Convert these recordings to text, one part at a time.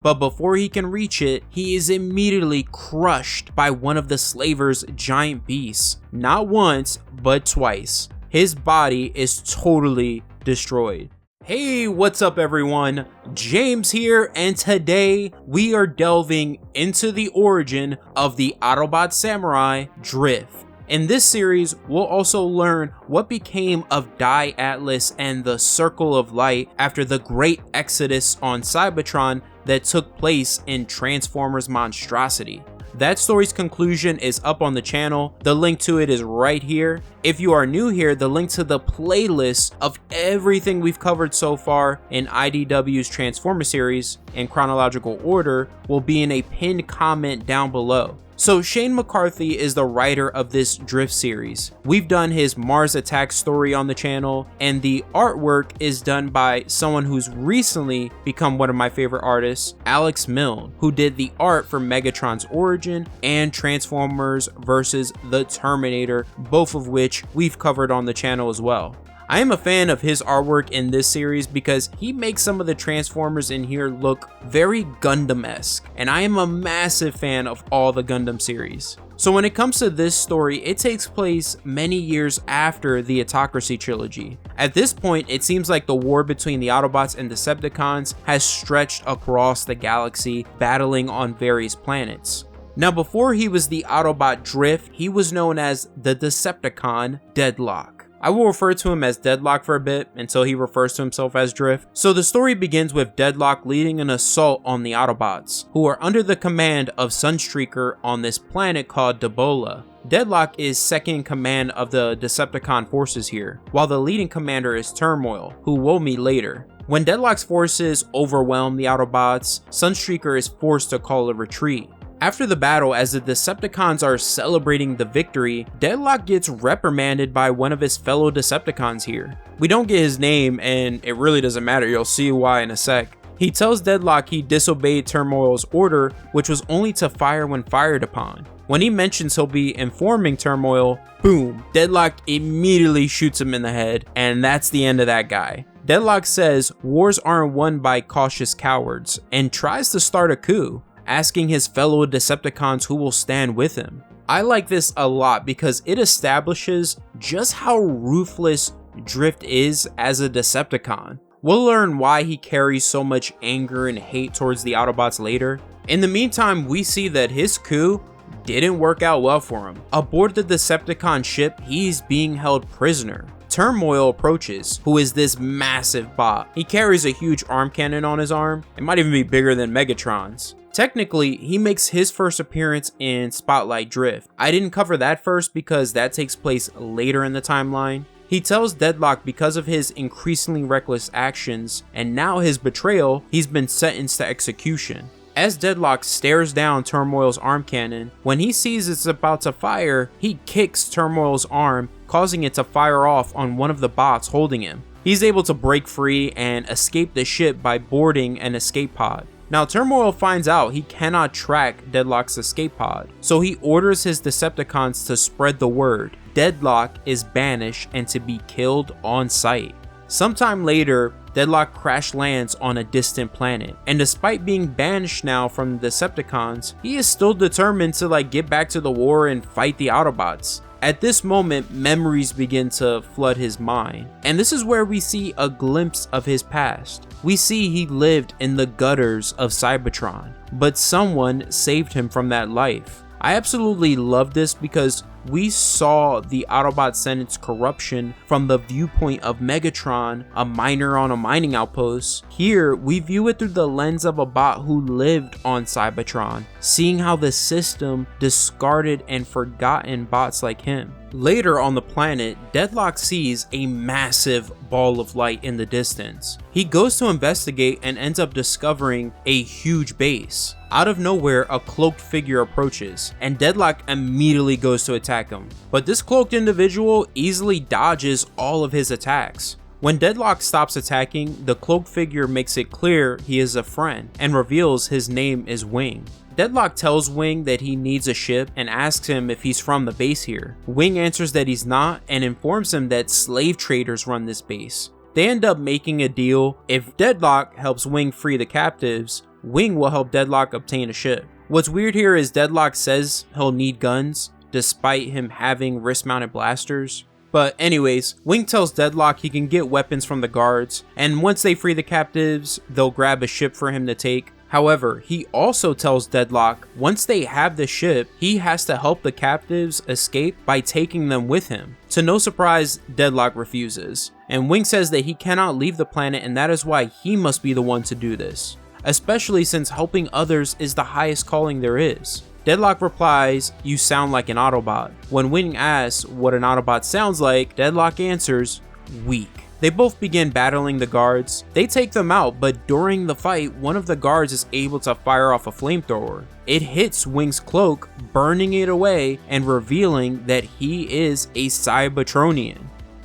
But before he can reach it, he is immediately crushed by one of the slaver's giant beasts. Not once, but twice. His body is totally destroyed. Hey, what's up everyone? James here, and today we are delving into the origin of the Autobot samurai, Drift. In this series, we'll also learn what became of Die Atlas and the Circle of Light after the great exodus on Cybertron that took place in Transformers Monstrosity. That story's conclusion is up on the channel. The link to it is right here. If you are new here, the link to the playlist of everything we've covered so far in IDW's Transformers series in chronological order will be in a pinned comment down below. So Shane McCarthy is the writer of this Drift series. We've done his Mars Attack story on the channel, and the artwork is done by someone who's recently become one of my favorite artists, Alex Milne, who did the art for Megatron's origin and Transformers vs. the Terminator, both of which we've covered on the channel as well. I am a fan of his artwork in this series because he makes some of the Transformers in here look very Gundam-esque, and I am a massive fan of all the Gundam series. So when it comes to this story, it takes place many years after the Autocracy trilogy. At this point, it seems like the war between the Autobots and Decepticons has stretched across the galaxy, battling on various planets. Now, before he was the Autobot Drift, he was known as the Decepticon Deadlock. I will refer to him as Deadlock for a bit until he refers to himself as Drift. So the story begins with Deadlock leading an assault on the Autobots, who are under the command of Sunstreaker on this planet called Debola. Deadlock is second in command of the Decepticon forces here, while the leading commander is Turmoil, who we'll meet later. When Deadlock's forces overwhelm the Autobots, Sunstreaker is forced to call a retreat. After the battle, as the Decepticons are celebrating the victory, Deadlock gets reprimanded by one of his fellow Decepticons here. We don't get his name, and it really doesn't matter, you'll see why in a sec. He tells Deadlock he disobeyed Turmoil's order, which was only to fire when fired upon. When he mentions he'll be informing Turmoil, boom, Deadlock immediately shoots him in the head, and that's the end of that guy. Deadlock says wars aren't won by cautious cowards, and tries to start a coup, asking his fellow Decepticons who will stand with him. I like this a lot because it establishes just how ruthless Drift is as a Decepticon. We'll learn why he carries so much anger and hate towards the Autobots later. In the meantime, we see that his coup didn't work out well for him. Aboard the Decepticon ship, he's being held prisoner. Turmoil approaches, who is this massive bot. He carries a huge arm cannon on his arm. It might even be bigger than Megatron's. Technically, he makes his first appearance in Spotlight Drift. I didn't cover that first because that takes place later in the timeline. He tells Deadlock because of his increasingly reckless actions and now his betrayal, he's been sentenced to execution. As Deadlock stares down Turmoil's arm cannon, when he sees it's about to fire, he kicks Turmoil's arm, causing it to fire off on one of the bots holding him. He's able to break free and escape the ship by boarding an escape pod. Now Turmoil finds out he cannot track Deadlock's escape pod, so he orders his Decepticons to spread the word. Deadlock is banished and to be killed on sight. Sometime later, Deadlock crash lands on a distant planet, and despite being banished now from the Decepticons, he is still determined to get back to the war and fight the Autobots. At this moment, memories begin to flood his mind, and this is where we see a glimpse of his past. We see he lived in the gutters of Cybertron, but someone saved him from that life. I absolutely love this because we saw the Autobot Senate's corruption from the viewpoint of Megatron, a miner on a mining outpost. Here, we view it through the lens of a bot who lived on Cybertron, seeing how the system discarded and forgotten bots like him. Later on the planet, Deadlock sees a massive ball of light in the distance. He goes to investigate and ends up discovering a huge base. Out of nowhere, a cloaked figure approaches, and Deadlock immediately goes to attack him. But this cloaked individual easily dodges all of his attacks. When Deadlock stops attacking, the cloaked figure makes it clear he is a friend and reveals his name is Wing. Deadlock tells Wing that he needs a ship and asks him if he's from the base here. Wing answers that he's not and informs him that slave traders run this base. They end up making a deal. If Deadlock helps Wing free the captives, Wing will help Deadlock obtain a ship. What's weird here is Deadlock says he'll need guns, despite him having wrist-mounted blasters. But anyways, Wing tells Deadlock he can get weapons from the guards, and once they free the captives, they'll grab a ship for him to take. However, he also tells Deadlock once they have the ship, he has to help the captives escape by taking them with him. To no surprise, Deadlock refuses, and Wing says that he cannot leave the planet and that is why he must be the one to do this, especially since helping others is the highest calling there is. Deadlock replies, "You sound like an Autobot." When Wing asks what an Autobot sounds like, Deadlock answers, "Weak." They both begin battling the guards. They take them out, but during the fight, one of the guards is able to fire off a flamethrower. It hits Wing's cloak, burning it away and revealing that he is a Cybertronian.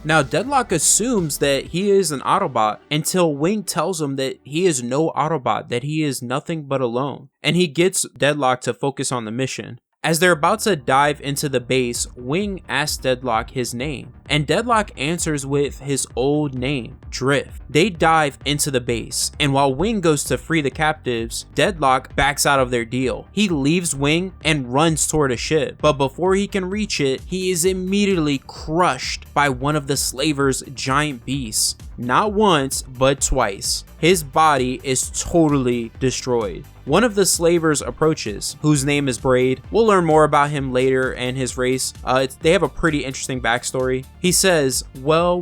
Now, Deadlock assumes that he is an Autobot until Wing tells him that he is no Autobot, that he is nothing but alone, and he gets Deadlock to focus on the mission. As they're about to dive into the base, Wing asks Deadlock his name, and Deadlock answers with his old name, Drift. They dive into the base, and while Wing goes to free the captives, Deadlock backs out of their deal. He leaves Wing and runs toward a ship, but before he can reach it, he is immediately crushed by one of the slavers' giant beasts. Not once, but twice. His body is totally destroyed. One of the slavers approaches, whose name is Braid. We'll learn more about him later and his race. They have a pretty interesting backstory. He says, well,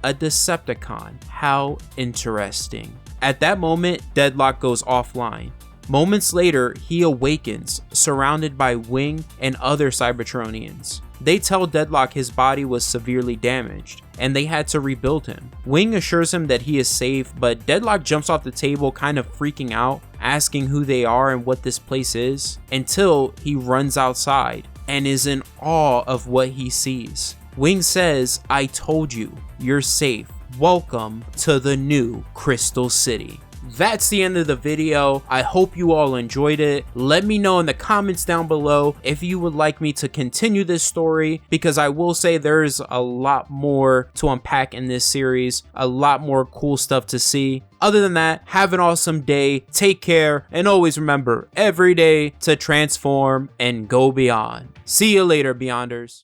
a Decepticon. How interesting. At that moment, Deadlock goes offline. Moments later, he awakens, surrounded by Wing and other Cybertronians. They tell Deadlock his body was severely damaged, and they had to rebuild him. Wing assures him that he is safe, but Deadlock jumps off the table kind of freaking out, asking who they are and what this place is, until he runs outside and is in awe of what he sees. Wing says, "I told you, you're safe. Welcome to the new Crystal City." That's the end of the video. I hope you all enjoyed it. Let me know in the comments down below if you would like me to continue this story, because I will say there's a lot more to unpack in this series, a lot more cool stuff to see. Other than that, have an awesome day, take care, and always remember every day to transform and go beyond. See you later, Beyonders.